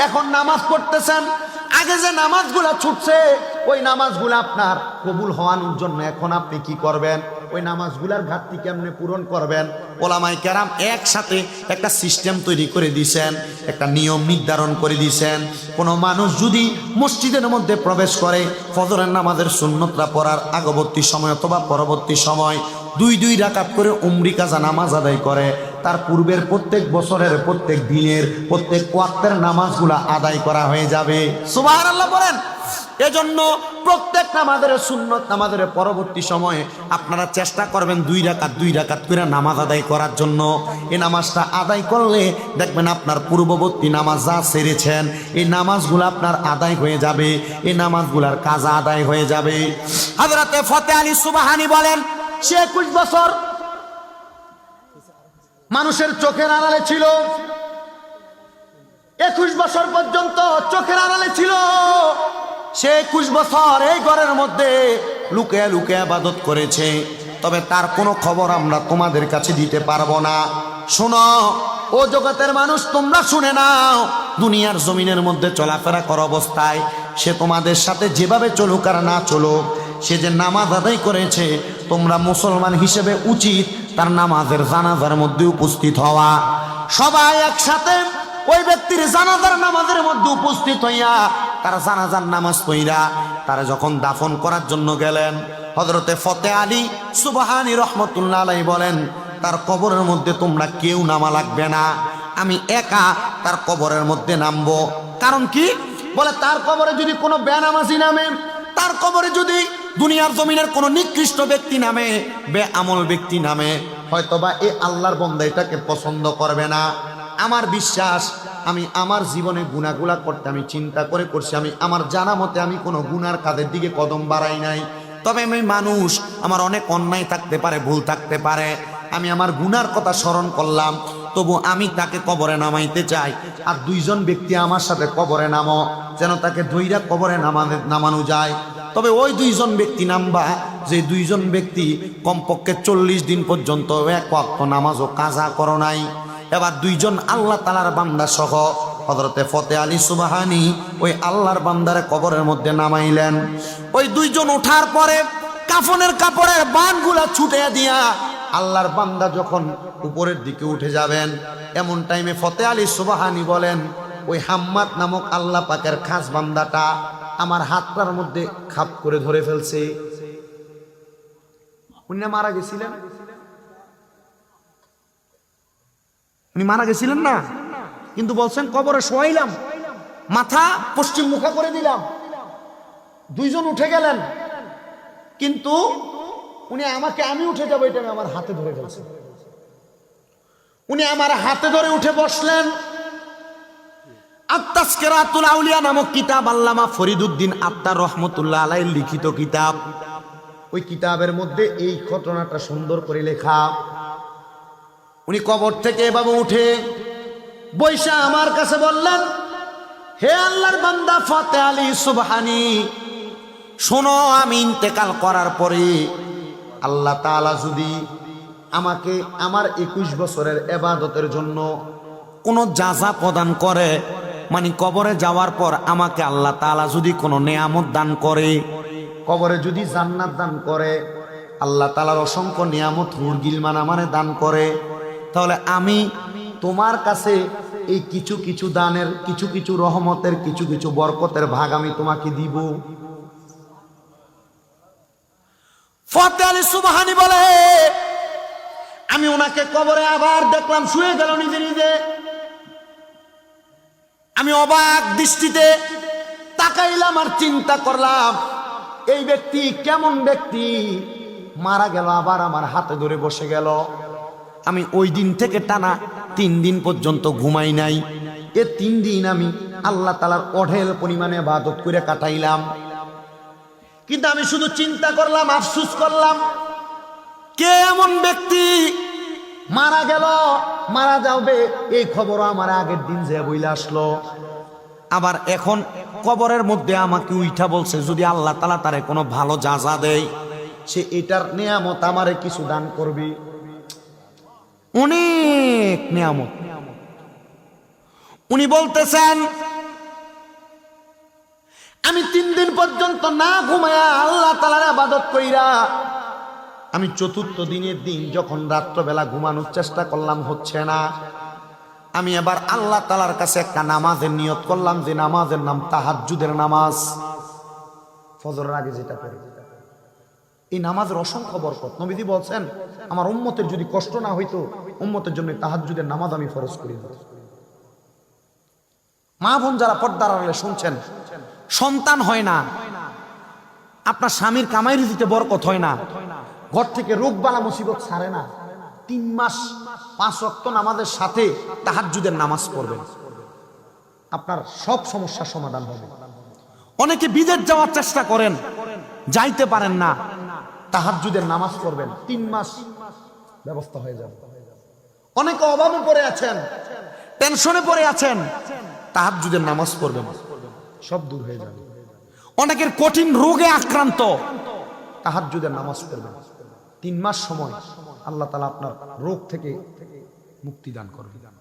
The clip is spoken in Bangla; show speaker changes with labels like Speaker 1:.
Speaker 1: এখন নামাজ পড়তেছেন, আগে যে নামাজগুলা ছুটছে ওই নামাজগুলা আপনার কবুল হওয়ানোর জন্য এখন আপনি কি করবেন? ওই নামাজগুলার ঘাটতি কেমনে পূরণ করবেন? ওলামায়ে কেরাম একসাথে একটা সিস্টেম তৈরি করে দিয়েছেন, একটা নিয়ম নির্ধারণ করে দিয়েছেন। কোনো মানুষ যদি মসজিদের মধ্যে প্রবেশ করে ফজরের নামাজের সুন্নতরা পড়ার আগবর্তী সময় অথবা পরবর্তী সময় 2 রাকাত করে উমরি কাজা নামাজ আদায় করে, তার পূর্বের প্রত্যেক বছরের প্রত্যেক দিনের প্রত্যেক ওয়াক্তের নামাজগুলা আদায় করা হয়ে যাবে। সুবহানাল্লাহ বলেন। এজন্য প্রত্যেক নামাজের সুন্নত নামাজের পরবর্তী সময়ে আপনারা চেষ্টা করবেন 2 রাকাত করে নামাজ আদায় করার জন্য। এই নামাজটা আদায় করলে দেখবেন আপনার পূর্ববর্তী নামাজ যা সেরেছেন এই নামাজগুলো আপনার আদায় হয়ে যাবে, এই নামাজগুলার কাজা আদায় হয়ে যাবে। হযরতে ফতে আলী সুবহানী বলেন, সে 21 বছর মানুষের চোখের আড়ালে ছিল, 21 বছর পর্যন্ত চোখের আড়ালে ছিল। সে 21 বছর এই ঘরের মধ্যে লুকিয়ে লুকিয়ে ইবাদত করেছে, তবে তার কোনো খবর আমরা তোমাদের কাছে দিতে পারবো না। শোনো ও জগতের মানুষ, তোমরা শুনে নাও, দুনিয়ার জমিনের মধ্যে চলাফেরা করা অবস্থায় সে তোমাদের সাথে যেভাবে চলুক আর না চলুক, সে যে নামাজ আদায় করেছে, তোমরা মুসলমান হিসেবে উচিত তার নামাজের জানাজার মধ্যে উপস্থিত হওয়া। সবাই একসাথে ওই ব্যক্তির জানাজার নামাজের মধ্যে উপস্থিত হইয়া তার জানাজার নামাজ পড়া তারা যখন দাফন করার জন্য গেলেন, হযরতে ফতে আলী সুবহানী রহমতুল্লাহ আলাইহি বলেন, তার কবরের মধ্যে তোমরা কেউ নামা লাগবে না, আমি একা তার কবরের মধ্যে নামবো। কারণ কি? বলে তার কবরে যদি কোনো বেনামাজি নামে, তার কবরে যদি দুনিয়ার জমিনের কোনো নিকৃষ্ট ব্যক্তি নামে, বেআমল ব্যক্তি নামে, হয়তোবা এই আল্লাহর বান্দা এটাকে পছন্দ করবে না। আমার বিশ্বাস, আমি আমার জীবনে গুনাহগুলা করতে আমি চিন্তা করে করছি, আমি আমার জানা মতে আমি কোনো গুনার কাজের দিকে কদম বাড়াই নাই। তবে আমি মানুষ, আমার অনেক অন্যায় থাকতে পারে, ভুল থাকতে পারে, আমি আমার গুনার কথা স্মরণ করলাম, তবু আমি তাকে কবরে নামাইতে চাই। আর 2 ব্যক্তি আমার সাথে কবরে নামো, যেন তাকে ধইরা কবরে নামানো যায়। তবে ওই 2 ব্যক্তি নামবা যে 2 ব্যক্তি কমপক্ষে 40 দিন পর্যন্ত এক ওয়াক্ত নামাজও কাজা করো নাই। এবার 2 আল্লাহ তাআলার বান্দা সহ হযরতে ফতে আলী সুবহানী ওই আল্লাহর বান্দারে কবরের মধ্যে নামাইলেন। ওই 2 ওঠার পরে কাফনের কাপড়ের বানগুলা ছুটে দিয়া আল্লাহর বান্দা যখন উপরের দিকে উঠে যাবেন, এমন টাইমে ফতে আলী সুবহানী বলেন, ওই হাম্মাদ নামক আল্লাহ পাকের খাস বান্দাটা আমার হাতটার মধ্যে খাপ করে ধরে ফেলছে। উনি মারা গেছিলেন, উনি মারা গেছিলেন না, কিন্তু বলছেন কবরে শোয়াইলাম, মাথা পশ্চিম মুখা করে দিলাম। 2 উঠে গেলেন, কিন্তু উনি আমাকে, আমি উঠে যাবো এটা আমার হাতে ধরে ফেলছে। উনি আমার হাতে ধরে উঠে বসলেন। আত-তাযকিরাতুল আউলিয়া নামক কিতাব আল্লামা ফরিদউদ্দিন আত্তার রহমতুল্লাহ আলাইহির লিখিত কিতাব। ওই কিতাবের মধ্যে এই ঘটনাটা সুন্দর করে লেখা। উনি কবর থেকে এভাবে উঠে বৈশা আমার কাছে বললেন, হে আল্লাহর বান্দা ফতে আলী সুবহানী, শোনো, আমি ইন্তেকাল করার পরে আল্লাহ তাআলা যদি আমাকে আমার 21 বছরের ইবাদতের জন্য কোনো জাযা প্রদান করে, মানে কবরে যাওয়ার পর আমাকে আল্লাহ তাআলা যদি কোনো নেয়ামত দান করে, কবরে যদি জান্নাত দান করে, আল্লাহ তাআলার অসংখ্য নিয়ামত হুর গিলমান আমারে দান করে, তাহলে আমি তোমার কাছে এই কিছু কিছু দানের, কিছু কিছু রহমতের, কিছু কিছু বরকতের ভাগ আমি তোমাকে দিব। ফতে আলী সুবহানী বলে, আমি ওনাকে কবরে আবার দেখলাম, শুয়ে গেল নিজে নিজে। আমি অবাক দৃষ্টিতে তাকাইলাম আর চিন্তা করলাম, এই ব্যক্তি কেমন ব্যক্তি, মারা গেল আবার আমার হাতে ধরে বসে গেল। আমি ওই দিন থেকে টানা 3 দিন পর্যন্ত ঘুমাই নাই। এ 3 দিন আমি আল্লাহ তাআলার অঢেল পরিমাণে ইবাদত করে কাটাইলাম। কিন্তু আমি শুধু চিন্তা করলাম, আফসোস করলাম, কে এমন ব্যক্তি মারা গেল, মারা যাবে এই খবর আমার আগের দিন যে বইলা আসলো, আবার এখন কবরের মধ্যে আমাকে উইঠা বলছে যদি আল্লাহ তাআলা তারে কোনো ভালো জাযা দেয়, সে এটার নিয়ামত আমারে কিছু দান করবে। অনেক নিয়ামত। উনি বলতেছেন, আমি 3 দিন পর্যন্ত না ঘুমায়া আল্লাহ তাআলার ইবাদত কইরা আমি চতুর্থ দিনের দিন যখন রাত্রবেলা ঘুমানোর চেষ্টা করলাম হচ্ছে না, আমি এবার আল্লাহ তাআলার কাছে একটা নামাজের নিয়ত করলাম, যে নামাজের নাম তাহাজ্জুদের নামাজ। ফজরের আগে যেটা পড়ে, এই নামাজের অসংখ্য বরকত। নবীজি বলছেন, আমার উম্মতের যদি কষ্ট না হইতো, উম্মতের জন্য তাহাজ্জুদের নামাজ আমি ফরজ করে দিতাম। মা বোন যারা পর্দার আড়ালে শুনছেন, সন্তান হয় না, আপনার স্বামীর কামাই রুজিতে বরকত হয় না, ঘর থেকে রোগ বালা মুসিবত ছাড়ে না, 3 মাস 5 ওয়াক্ত নামাজের সাথে তাহাজ্জুদের নামাজ পড়বেন, আপনার সব সমস্যার সমাধান হবে। অনেকে বিদেশ যাওয়ার চেষ্টা করেন, যাইতে পারেন না, তাহাজ্জুদের নামাজ পড়বেন, 3 মাস ব্যবস্থা হয়ে যাবে। অনেকে অভাবে পড়ে আছেন, টেনশনে পড়ে আছেন, তাহাজ্জুদের নামাজ পড়বেন, সব দূর হয়ে যাবে। অনেকের কঠিন রোগে আক্রান্ত, তাহাজ্জুদের নামাজ পড়বেন, 3 মাস সময় আল্লাহ তাআলা আপনার রোগ থেকে মুক্তি দান করবেন।